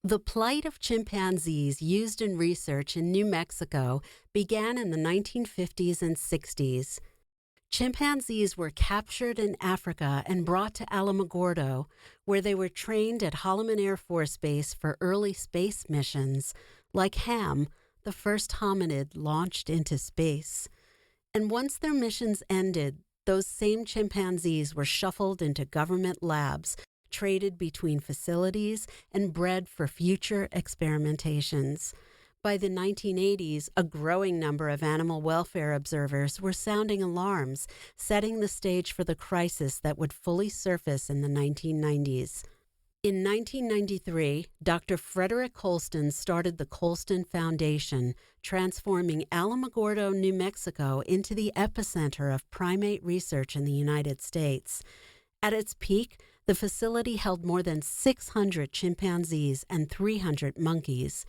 The plight of chimpanzees used in research in New Mexico began in the 1950s and 60s. Chimpanzees were captured in Africa and brought to Alamogordo, where they were trained at Holloman Air Force Base for early space missions, like Ham, the first hominid launched into space. And once their missions ended, those same chimpanzees were shuffled into government labs, traded between facilities, and bred for future experimentations. By the 1980s, a growing number of animal welfare observers were sounding alarms, setting the stage for the crisis that would fully surface in the 1990s. In 1993, Dr. Frederick Colston started the Colston Foundation, transforming Alamogordo, New Mexico into the epicenter of primate research in the United States. At its peak, the facility held more than 600 chimpanzees and 300 monkeys.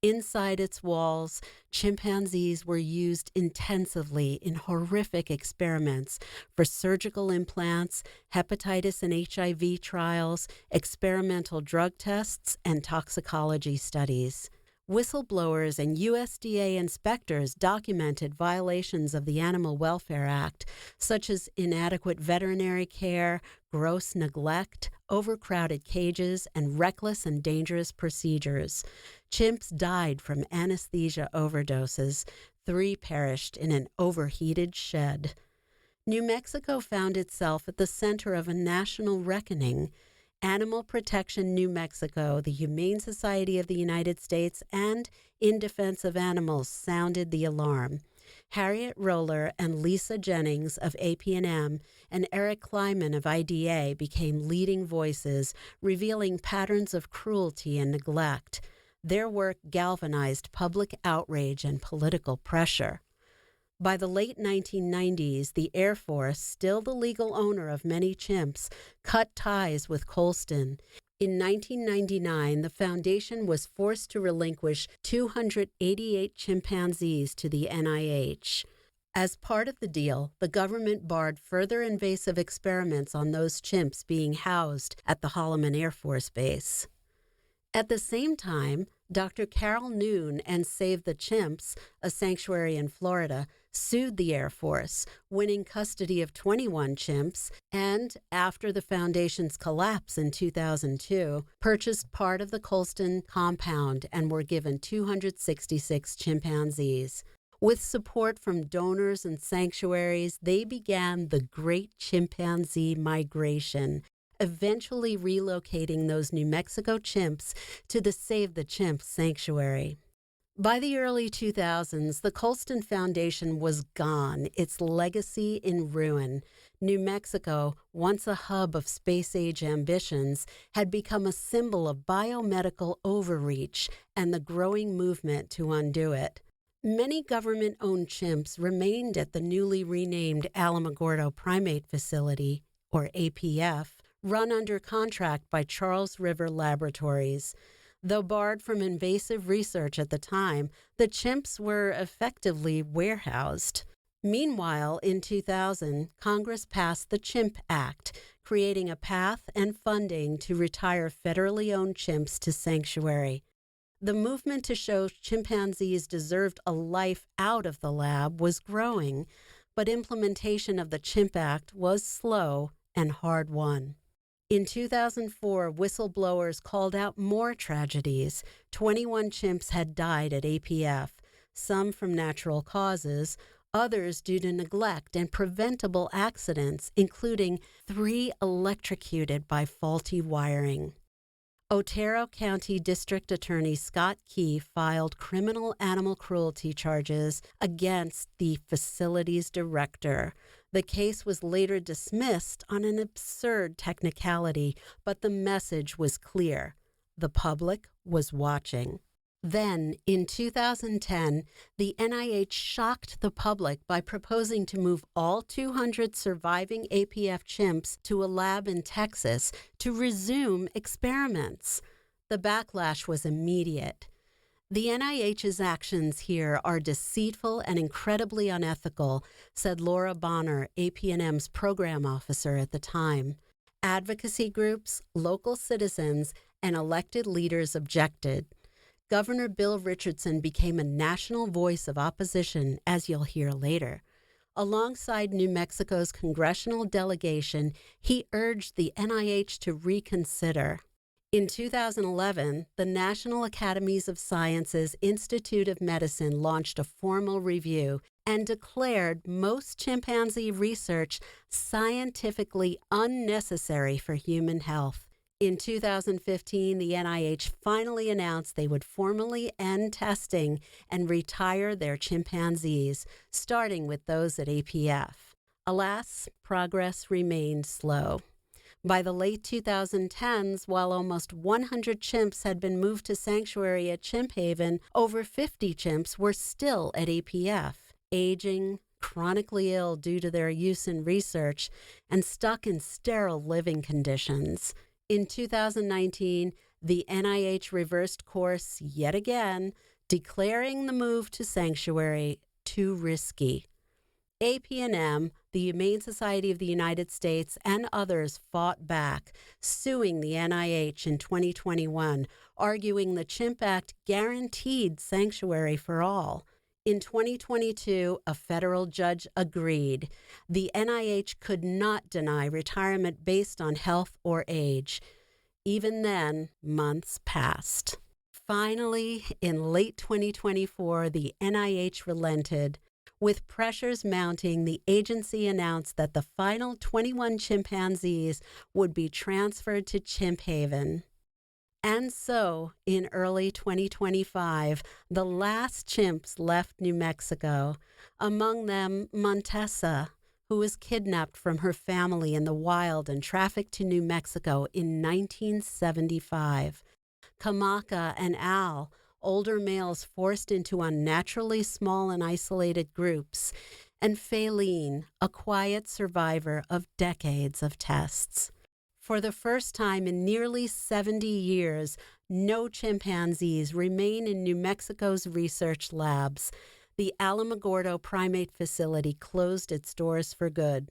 Inside its walls, chimpanzees were used intensively in horrific experiments for surgical implants, hepatitis and HIV trials, experimental drug tests, and toxicology studies. Whistleblowers and USDA inspectors documented violations of the Animal Welfare Act, such as inadequate veterinary care, gross neglect, overcrowded cages, and reckless and dangerous procedures. Chimps died from anesthesia overdoses. 3 perished in an overheated shed. New Mexico found itself at the center of a national reckoning. Animal Protection New Mexico, the Humane Society of the United States, and In Defense of Animals sounded the alarm. Harriet Roller and Lisa Jennings of APNM and Eric Kleiman of IDA became leading voices, revealing patterns of cruelty and neglect. Their work galvanized public outrage and political pressure. By the late 1990s, the Air Force, still the legal owner of many chimps, cut ties with Colston. In 1999, the foundation was forced to relinquish 288 chimpanzees to the NIH. As part of the deal, the government barred further invasive experiments on those chimps being housed at the Holloman Air Force Base. At the same time, Dr. Carol Noon and Save the Chimps, a sanctuary in Florida, sued the Air Force, winning custody of 21 chimps, and, after the foundation's collapse in 2002, purchased part of the Colston compound and were given 266 chimpanzees. With support from donors and sanctuaries, they began the Great Chimpanzee Migration, eventually relocating those New Mexico chimps to the Save the Chimps sanctuary. By the early 2000s, the Colston Foundation was gone, its legacy in ruin. New Mexico, once a hub of space-age ambitions, had become a symbol of biomedical overreach and the growing movement to undo it. Many government-owned chimps remained at the newly renamed Alamogordo Primate Facility, or APF, run under contract by Charles River Laboratories. Though barred from invasive research at the time, the chimps were effectively warehoused. Meanwhile, in 2000, Congress passed the Chimp Act, creating a path and funding to retire federally owned chimps to sanctuary. The movement to show chimpanzees deserved a life out of the lab was growing, but implementation of the Chimp Act was slow and hard-won. In 2004, whistleblowers called out more tragedies. 21 chimps had died at APF, some from natural causes, others due to neglect and preventable accidents, including 3 electrocuted by faulty wiring. Otero County District Attorney Scott Key filed criminal animal cruelty charges against the facility's director. The case was later dismissed on an absurd technicality, but the message was clear. The public was watching. Then, in 2010, the NIH shocked the public by proposing to move all 200 surviving APF chimps to a lab in Texas to resume experiments. The backlash was immediate. The NIH's actions here are deceitful and incredibly unethical, said Laura Bonner, APNM's program officer at the time. Advocacy groups, local citizens, and elected leaders objected. Governor Bill Richardson became a national voice of opposition, as you'll hear later. Alongside New Mexico's congressional delegation, he urged the NIH to reconsider. In 2011, the National Academies of Sciences Institute of Medicine launched a formal review and declared most chimpanzee research scientifically unnecessary for human health. In 2015, the NIH finally announced they would formally end testing and retire their chimpanzees, starting with those at APF. Alas, progress remained slow. By the late 2010s, while almost 100 chimps had been moved to sanctuary at Chimp Haven, over 50 chimps were still at APF, aging, chronically ill due to their use in research, and stuck in sterile living conditions. In 2019, the NIH reversed course yet again, declaring the move to sanctuary too risky. APNM, the Humane Society of the United States, and others fought back, suing the NIH in 2021, arguing the Chimp Act guaranteed sanctuary for all. In 2022, a federal judge agreed. The NIH could not deny retirement based on health or age. Even then, months passed. Finally, in late 2024, the NIH relented. With pressures mounting, the agency announced that the final 21 chimpanzees would be transferred to Chimp Haven. And so, in early 2025, the last chimps left New Mexico, among them Montesa, who was kidnapped from her family in the wild and trafficked to New Mexico in 1975. Kamaka and Al, older males forced into unnaturally small and isolated groups, and Faylene, a quiet survivor of decades of tests. For the first time in nearly 70 years, no chimpanzees remain in New Mexico's research labs. The Alamogordo Primate Facility closed its doors for good.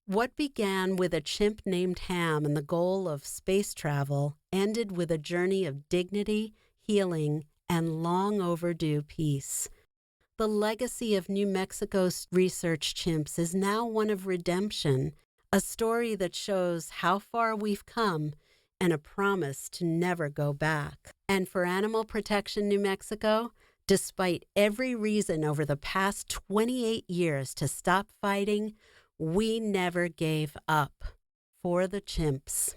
What began with a chimp named Ham and the goal of space travel ended with a journey of dignity, healing, and long overdue peace. The legacy of New Mexico's research chimps is now one of redemption, a story that shows how far we've come and a promise to never go back. And for Animal Protection New Mexico, despite every reason over the past 28 years to stop fighting, we never gave up. For the chimps.